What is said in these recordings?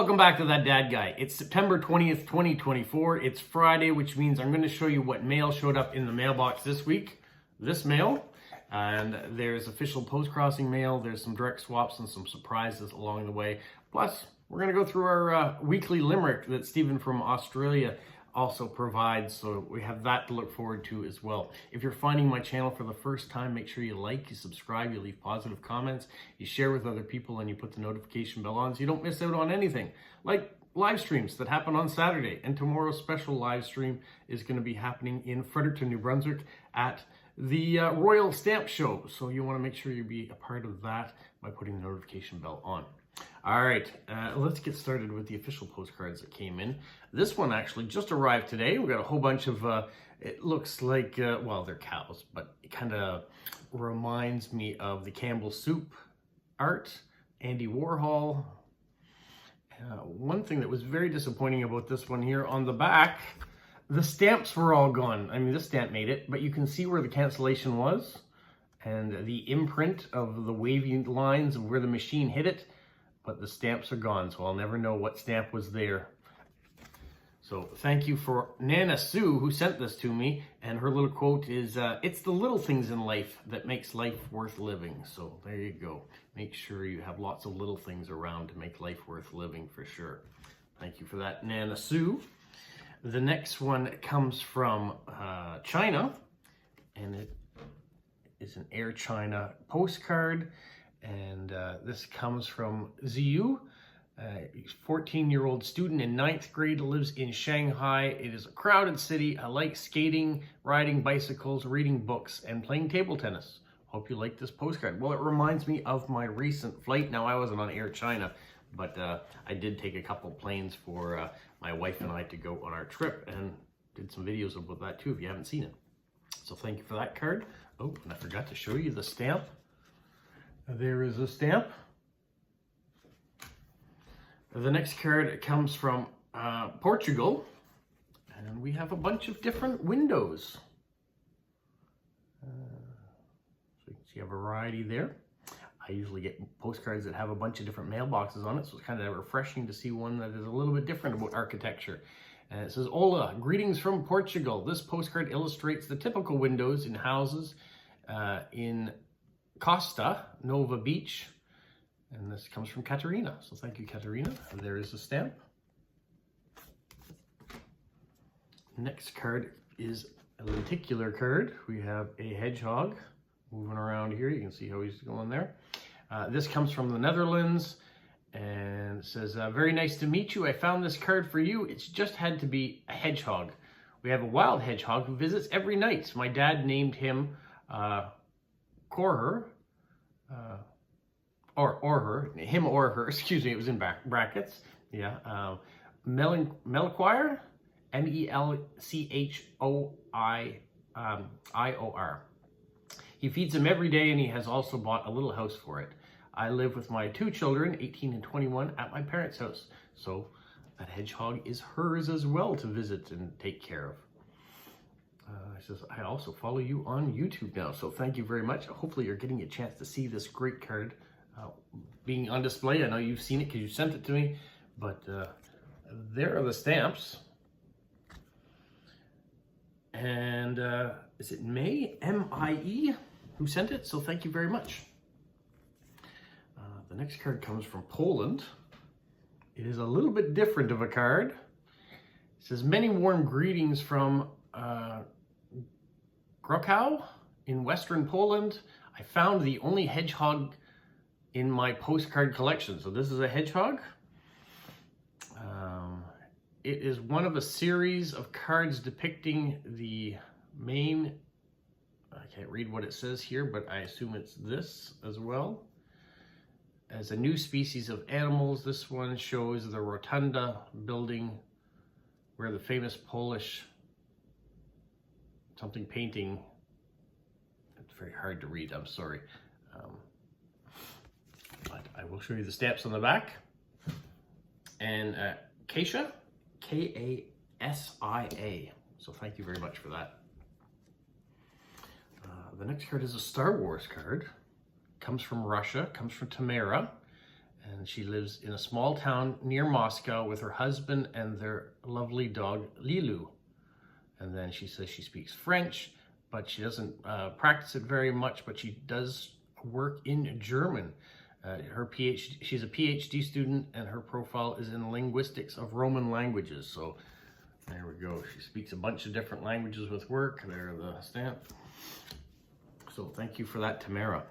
Welcome back to That Dad Guy. It's September 20th, 2024. It's Friday, which means I'm going to show you what mail showed up in the mailbox this week. This mail, and there's official Postcrossing mail, there's some direct swaps and some surprises along the way. Plus, we're going to go through our weekly limerick that Stephen from Australia also provides, so we have that to look forward to as well. If you're finding my channel for the first time, make sure you like, you subscribe, you leave positive comments, you share with other people, and you put the notification bell on so you don't miss out on anything. Like live streams that happen on Saturday, and tomorrow's special live stream is going to be happening in Fredericton, New Brunswick at the Royal Stamp Show, so you want to make sure you be a part of that by putting the notification bell on. All right, let's get started with the official postcards that came in. This one actually just arrived today. We got a whole bunch of, it looks like, well, they're cows, but it kind of reminds me of the Campbell Soup art, Andy Warhol. One thing that was very disappointing about this one here, on the back, the stamps were all gone. I mean, this stamp made it, but you can see where the cancellation was and the imprint of the wavy lines of where the machine hit it. But the stamps are gone, so I'll never know what stamp was there. So thank you for Nana Sue, who sent this to me, and her little quote is, it's the little things in life that makes life worth living. So there you go. Make sure you have lots of little things around to make life worth living for sure. Thank you for that, Nana Sue. The next one comes from China, and it is an Air China postcard. And this comes from Ziyu, he's a 14-year-old student in 9th grade, lives in Shanghai. It is a crowded city. I like skating, riding bicycles, reading books, and playing table tennis. Hope you like this postcard. Well, it reminds me of my recent flight. Now, I wasn't on Air China, but I did take a couple planes for my wife and I to go on our trip, and did some videos about that too if you haven't seen it. So thank you for that card. Oh, and I forgot to show you the stamp. There is a stamp. The next card comes from Portugal, and we have a bunch of different windows. So you can see a variety there. I usually get postcards that have a bunch of different mailboxes on it, so it's kind of refreshing to see one that is a little bit different about architecture. And it says, "Hola, greetings from Portugal. This postcard illustrates the typical windows in houses in Costa Nova Beach," and this comes from Katerina. So thank you, Katerina. And there is a stamp. Next card is a lenticular card. We have a hedgehog moving around here. You can see how he's going there. This comes from the Netherlands, and it says, "Very nice to meet you. I found this card for you. It's just had to be a hedgehog. We have a wild hedgehog who visits every night. My dad named him Korher, him or her, excuse me, it was in brackets, yeah, Melchior, Melchior. He feeds him every day, and he has also bought a little house for it. I live with my 2 children, 18 and 21, at my parents' house. So that hedgehog is hers as well to visit and take care of." It says, "I also follow you on YouTube now." So thank you very much. Hopefully you're getting a chance to see this great card being on display. I know you've seen it because you sent it to me, but there are the stamps. And is it May, M-I-E, who sent it? So thank you very much. The next card comes from Poland. It is a little bit different of a card. It says, "Many warm greetings from Krakow in Western Poland. I found the only hedgehog in my postcard collection." So this is a hedgehog. It is one of a series of cards depicting the main, I can't read what it says here, but I assume it's this as well, as a new species of animals. This one shows the Rotunda building where the famous Polish something painting, it's very hard to read, I'm sorry. But I will show you the stamps on the back. And Kasia, K-A-S-I-A. So thank you very much for that. The next card is a Star Wars card. Comes from Russia, comes from Tamara. And she lives in a small town near Moscow with her husband and their lovely dog, Lilu. And then she says she speaks French, but she doesn't practice it very much, but she does work in German. She's a PhD student, and her profile is in linguistics of Roman languages. So there we go. She speaks a bunch of different languages with work. There, the stamp. So thank you for that, Tamara.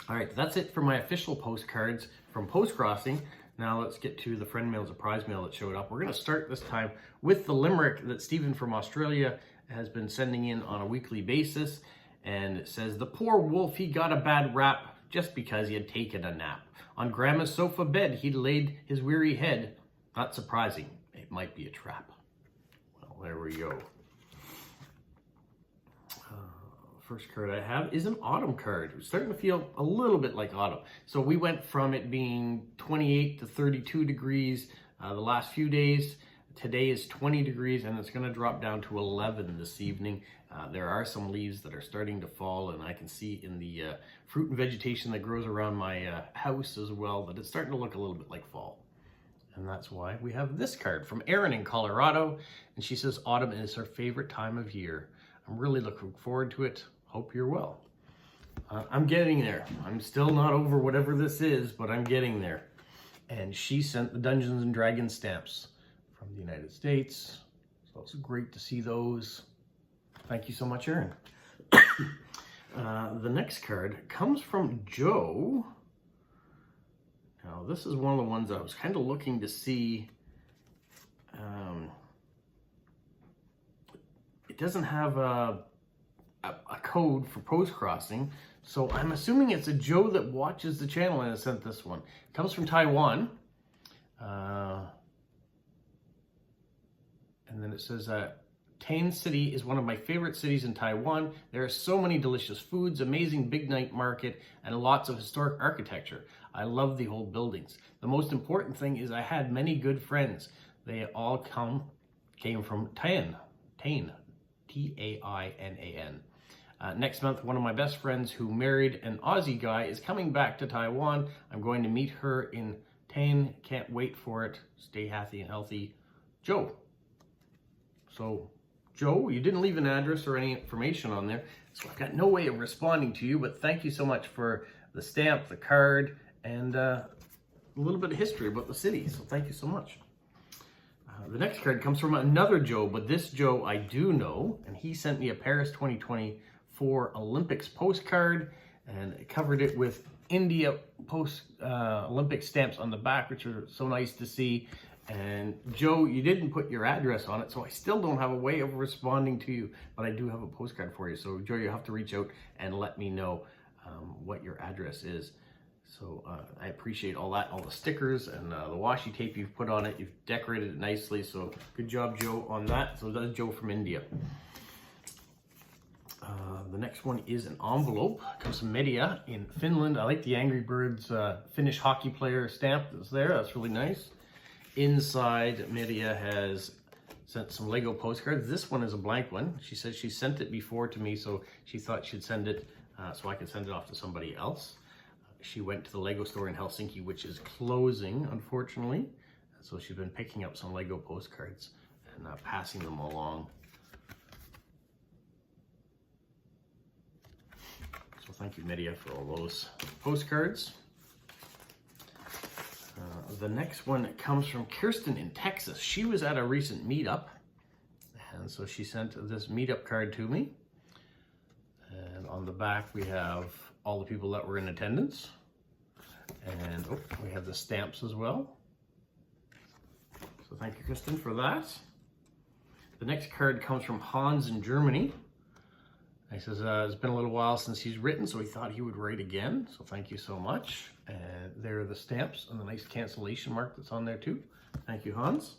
All right, that's it for my official postcards from Postcrossing. Now let's get to the friend mail, surprise mail that showed up. We're going to start this time with the limerick that Stephen from Australia has been sending in on a weekly basis. And it says, the poor wolf, he got a bad rap just because he had taken a nap. On Grandma's sofa bed, he laid his weary head. Not surprising, it might be a trap. Well, there we go. First card I have is an autumn card. It's starting to feel a little bit like autumn. So we went from it being 28 to 32 degrees the last few days. Today is 20 degrees and it's going to drop down to 11 this evening. There are some leaves that are starting to fall, and I can see in the fruit and vegetation that grows around my house as well that it's starting to look a little bit like fall. And that's why we have this card from Erin in Colorado. And she says autumn is her favorite time of year. I'm really looking forward to it. Hope you're well. I'm getting there. I'm still not over whatever this is, but I'm getting there. And she sent the Dungeons and Dragons stamps from the United States. So it's great to see those. Thank you so much, Erin. The next card comes from Joe. Now, this is one of the ones I was kind of looking to see. It doesn't have a code for Postcrossing, so I'm assuming it's a Joe that watches the channel and has sent this one. It comes from Taiwan. And then it says, Tain City is one of my favorite cities in Taiwan. There are so many delicious foods, amazing big night market, and lots of historic architecture. I love the old buildings. The most important thing is I had many good friends. They all came from Tain, T-A-I-N-A-N. Next month, one of my best friends who married an Aussie guy is coming back to Taiwan. I'm going to meet her in Tain. Can't wait for it. Stay happy and healthy. Joe. So, Joe, you didn't leave an address or any information on there, so I've got no way of responding to you, but thank you so much for the stamp, the card, and a little bit of history about the city, so thank you so much. The next card comes from another Joe, but this Joe I do know, and he sent me a Paris 2024 Olympics postcard, and it covered it with India Olympic stamps on the back, which are so nice to see. And Joe, you didn't put your address on it, so I still don't have a way of responding to you, but I do have a postcard for you. So Joe, you have to reach out and let me know what your address is. So I appreciate all that, all the stickers and the washi tape you've put on it. You've decorated it nicely, so good job, Joe, on that. So that's Joe from India. The next one is an envelope. It comes from Media in Finland. I like the Angry Birds Finnish hockey player stamp that's there. That's really nice. Inside, Media has sent some Lego postcards. This one is a blank one. She said she sent it before to me, so she thought she'd send it so I could send it off to somebody else. She went to the Lego store in Helsinki, which is closing, unfortunately. So she's been picking up some Lego postcards and passing them along. So thank you, Media, for all those postcards. The next one comes from Kirsten in Texas. She was at a recent meetup, and so she sent this meetup card to me. And on the back, we have all the people that were in attendance. And we have the stamps as well. So thank you, Kristen, for that. The next card comes from Hans in Germany. He says it's been a little while since he's written, so he thought he would write again. So thank you so much. And there are the stamps and the nice cancellation mark that's on there too. Thank you, Hans.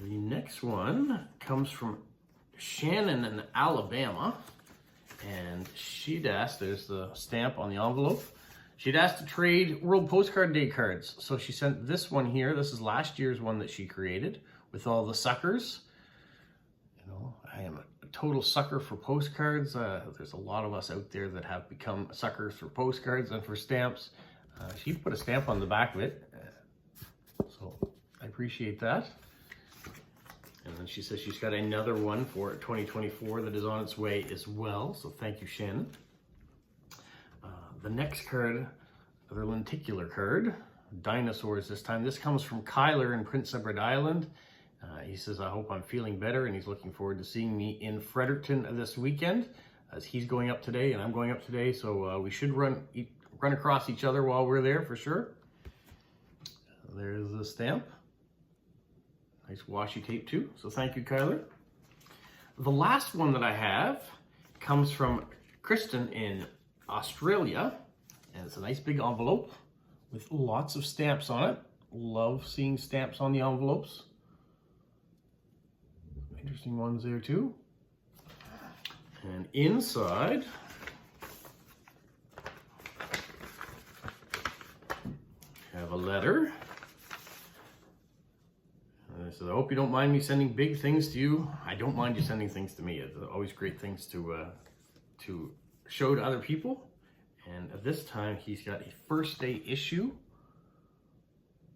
The next one comes from Shannon in Alabama. And she'd asked, there's the stamp on the envelope. She'd asked to trade World Postcard Day cards. So she sent this one here. This is last year's one that she created with all the suckers. You know, I am a total sucker for postcards. There's a lot of us out there that have become suckers for postcards and for stamps. She put a stamp on the back of it, so I appreciate that. And then she says she's got another one for 2024 that is on its way as well, so thank you, Shannon. The next card, the lenticular card, dinosaurs this time. This comes from Kyler in Prince Edward Island. He says, I hope I'm feeling better, and he's looking forward to seeing me in Fredericton this weekend, as he's going up today and I'm going up today, so we should run across each other while we're there for sure. There's the stamp. Nice washi tape too, so thank you, Kyler. The last one that I have comes from Kristen in Australia, and it's a nice big envelope with lots of stamps on it. Love seeing stamps on the envelopes. Interesting ones there too. And inside, have a letter. And it says, I hope you don't mind me sending big things to you. I don't mind you sending things to me. It's always great things to show to other people. And at this time, he's got a first day issue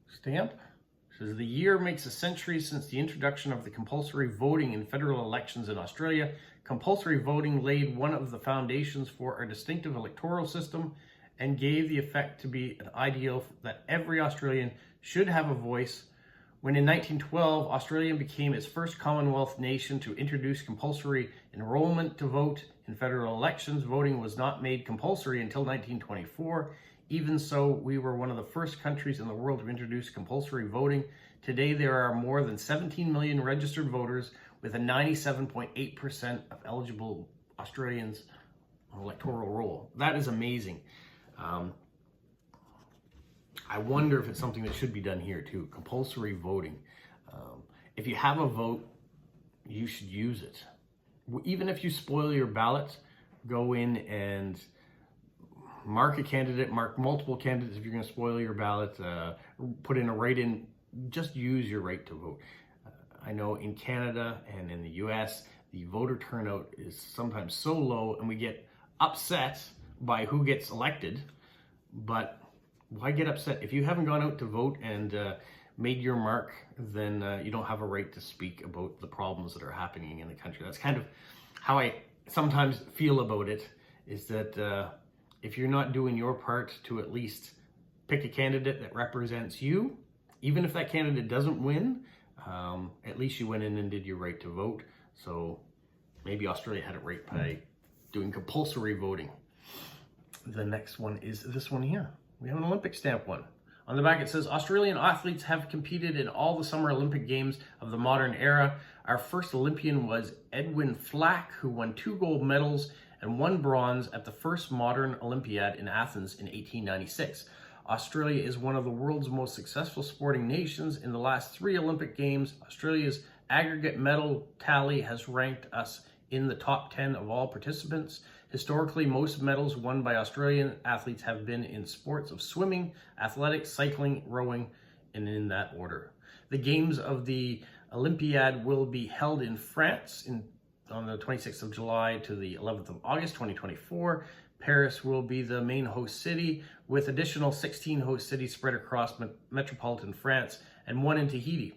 stamp. It says, the year makes a century since the introduction of the compulsory voting in federal elections in Australia. Compulsory voting laid one of the foundations for our distinctive electoral system and gave the effect to be an ideal that every Australian should have a voice. When in 1912, Australia became its first Commonwealth nation to introduce compulsory enrollment to vote in federal elections, voting was not made compulsory until 1924. Even so, we were one of the first countries in the world to introduce compulsory voting. Today, there are more than 17 million registered voters, with a 97.8% of eligible Australians on electoral roll. That is amazing. I wonder if it's something that should be done here too, compulsory voting. If you have a vote, you should use it. Even if you spoil your ballot, go in and mark a candidate, mark multiple candidates if you're going to spoil your ballot, put in a write-in, just use your right to vote. I know in Canada and in the US, the voter turnout is sometimes so low and we get upset by who gets elected, but why get upset? If you haven't gone out to vote and made your mark, then you don't have a right to speak about the problems that are happening in the country. That's kind of how I sometimes feel about it, is that if you're not doing your part to at least pick a candidate that represents you, even if that candidate doesn't win, at least you went in and did your right to vote. So maybe Australia had it right by doing compulsory voting. The next one is this one here. We have an Olympic stamp one. On the back it says, Australian athletes have competed in all the Summer Olympic Games of the modern era. Our first Olympian was Edwin Flack, who won 2 gold medals and 1 bronze at the first modern Olympiad in Athens in 1896. Australia is one of the world's most successful sporting nations. In the last 3 Olympic Games, Australia's aggregate medal tally has ranked us in the top 10 of all participants. Historically, most medals won by Australian athletes have been in sports of swimming, athletics, cycling, rowing, and in that order. The Games of the Olympiad will be held in France on the 26th of July to the 11th of August 2024. Paris will be the main host city, with additional 16 host cities spread across metropolitan France and 1 in Tahiti,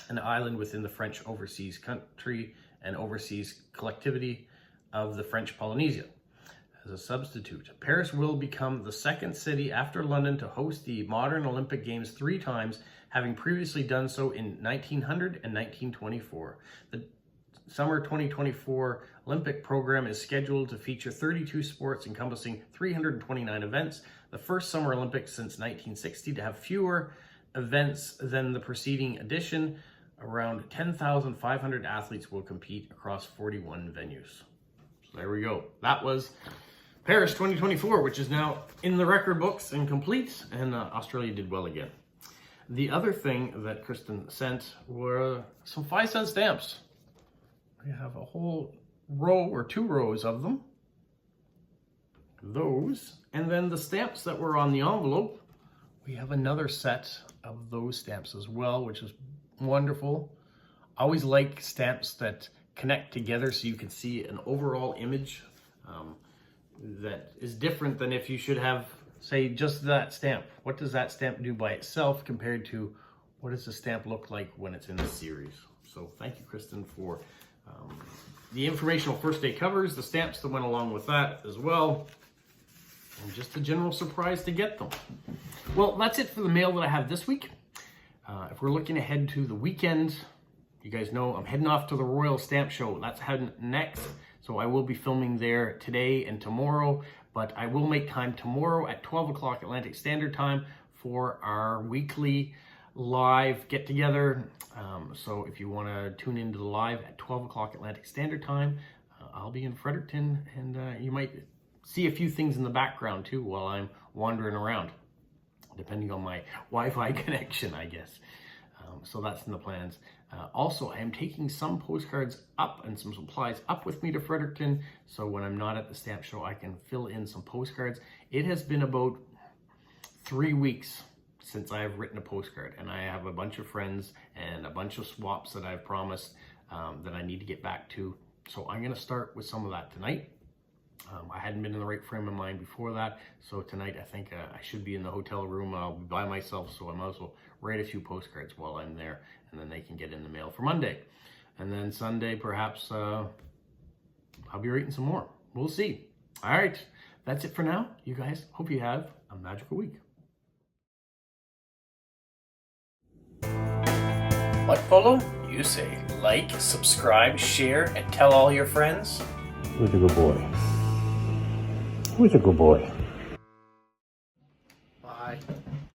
an island within the French overseas country and overseas collectivity of the French Polynesia. As a substitute, Paris will become the 2nd city after London to host the modern Olympic Games 3 times, having previously done so in 1900 and 1924. The Summer 2024 Olympic program is scheduled to feature 32 sports encompassing 329 events, the first Summer Olympics since 1960 to have fewer events than the preceding edition. Around 10,500 athletes will compete across 41 venues. So there we go. That was Paris 2024, which is now in the record books and complete, and Australia did well again. The other thing that Kristen sent were some 5-cent stamps. We have a whole row or 2 rows of them. Those, and then the stamps that were on the envelope, we have another set of those stamps as well, which is wonderful. I always like stamps that connect together so you can see an overall image that is different than if you should have say just that stamp. What does that stamp do by itself compared to what does the stamp look like when it's in the series? So thank you, Kristen, for the informational first day covers, the stamps that went along with that as well, and just a general surprise to get them. Well, that's it for the mail that I have this week. If we're looking ahead to the weekend, you guys know I'm heading off to the Royal Stamp Show. That's heading next. So I will be filming there today and tomorrow, but I will make time tomorrow at 12 o'clock Atlantic Standard Time for our weekly live get together. So if you want to tune into the live at 12 o'clock Atlantic Standard Time, I'll be in Fredericton, and you might see a few things in the background too while I'm wandering around, depending on my Wi-Fi connection, I guess. So that's in the plans. Also, I am taking some postcards up and some supplies up with me to Fredericton, so when I'm not at the stamp show, I can fill in some postcards. It has been about 3 weeks since I have written a postcard, and I have a bunch of friends and a bunch of swaps that I've promised that I need to get back to. So I'm going to start with some of that tonight. I hadn't been in the right frame of mind before that, so tonight I think I should be in the hotel room. I'll be by myself, so I might as well write a few postcards while I'm there, and then they can get in the mail for Monday. And then Sunday, perhaps I'll be writing some more. We'll see. All right, that's it for now. You guys, hope you have a magical week. What, Polo? You say like, subscribe, share, and tell all your friends. Who's a good boy? Who's a good boy? Bye.